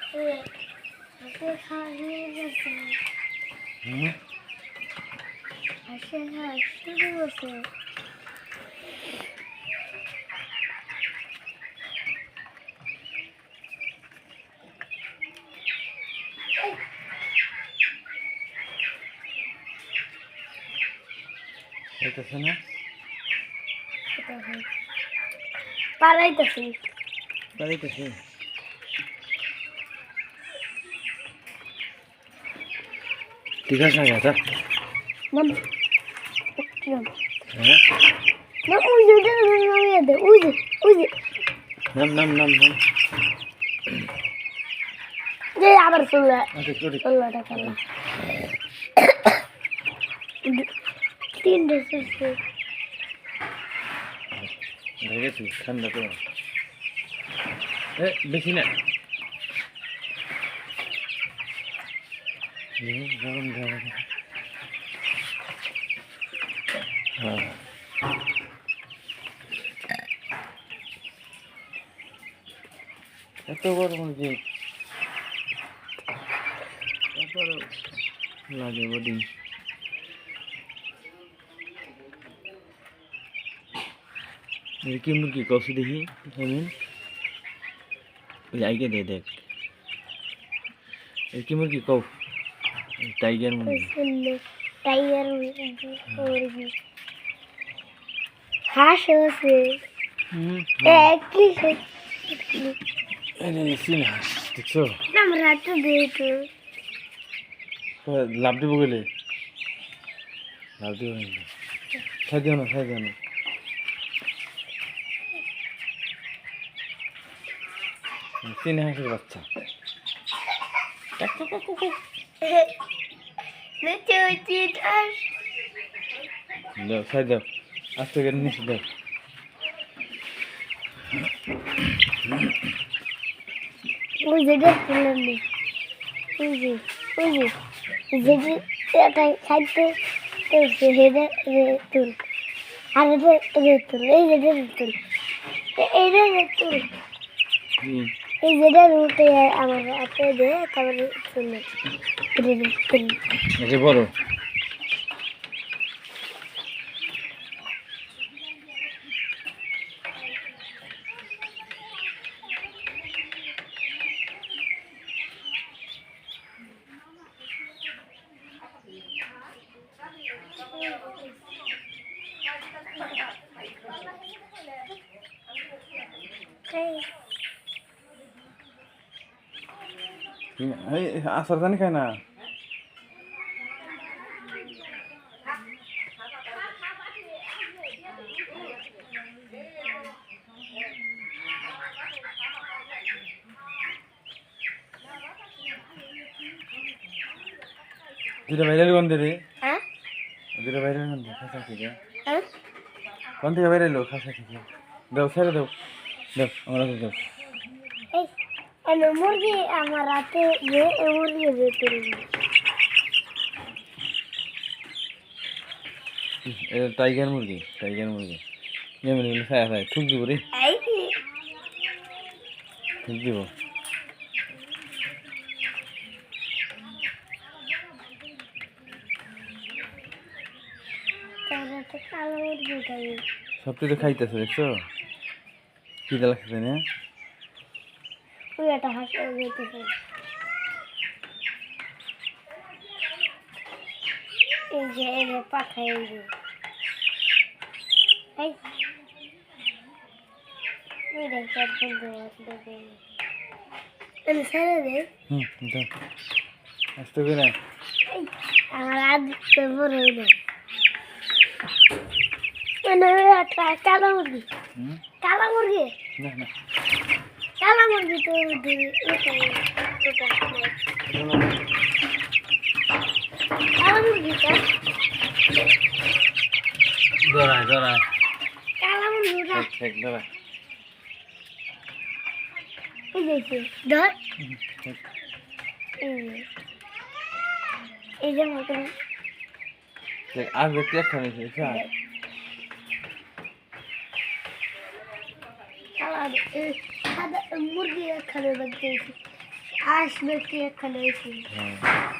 হাঁসের খাওয়া হয়ে গেছে। হাঁসের খাওয়া শুরু হয়েছে। হইতেছে না? পালাইতেছি। পালাইতেছে? ঠিক আছে না গাছা? নাম হ্যাঁ? নাম ওই যে নামিয়ে দে, ওই যে নাম নাম নাম নাম। যে আবার চললো আচ্ছা চলি। টাকা তিনটে চলছে। দেখেছি ঠান্ডা তো বেশি না গরম গরম। হ্যাঁ এত গরম যে তারপরে লাগে বডি। কি মুরগি কষি দেখি আমি ওই আইকে দে দেখ কি মুরগি কও? টাইগার মুরগি। টাইগার মুরগি হাঁস আছে একই সিন হাঁস দেখছো? আমরা তো দেখো লাভ দিব গেলে লাভ দিব খাই দিও না খাই দিও না। চীনা হাঁসের বাচ্চা দাও খাই দাও আস্তে করে নিচে দাও। ওই যেটা তুলে নি ওই যে যেটি এটা খাইতে হেডে তুল আর এটা তুল এই যেটা তুল এইটা তুল এই যেটা রুটে আমার হাতে দে তারপরে তুলে এটা বড় আসার জানি খায় না। দুটা ভাইরাল কোন রে? হ্যাঁ দুটা ভাইরাল কোন খাসা থেকে? হ্যাঁ কোন থেকে ভাইরাল খাসা থেকে? দাও ছেড়ে দাও দাও আমরা দাও। এই এনে মুরগি আমার হাতে যে মুরগি যে তুলবি টাইগার মুরগি যেমন খায় খায় ঠুক দিব রে এই ঠুক দিব। তাহলে তো কালো মুরগি খাবি সবটি তো খাইতেছে দেখছো কি লাগছে না? তুই একটা হাঁস যেতেছে এই যে পাখা এই যে এই ওই দেখ একদম দেখে আমি ছেড়ে দে দাও আস্তে করে এই আমার হাত তো বড় হইল মানে একটা কালো মুরগি না না কালো মুরগি তো কালো মুরগিটা দরাই কালো মুরগিটা ঠিক দরাই এই দেখছি ধর এই যে মতন দেখ আর ব্যক্তি একটা নিয়েছে দেখছো? সাদা মুরগি খাবে বাচ্চা হাঁস বিক্রি এখানে হয়েছে। হ্যাঁ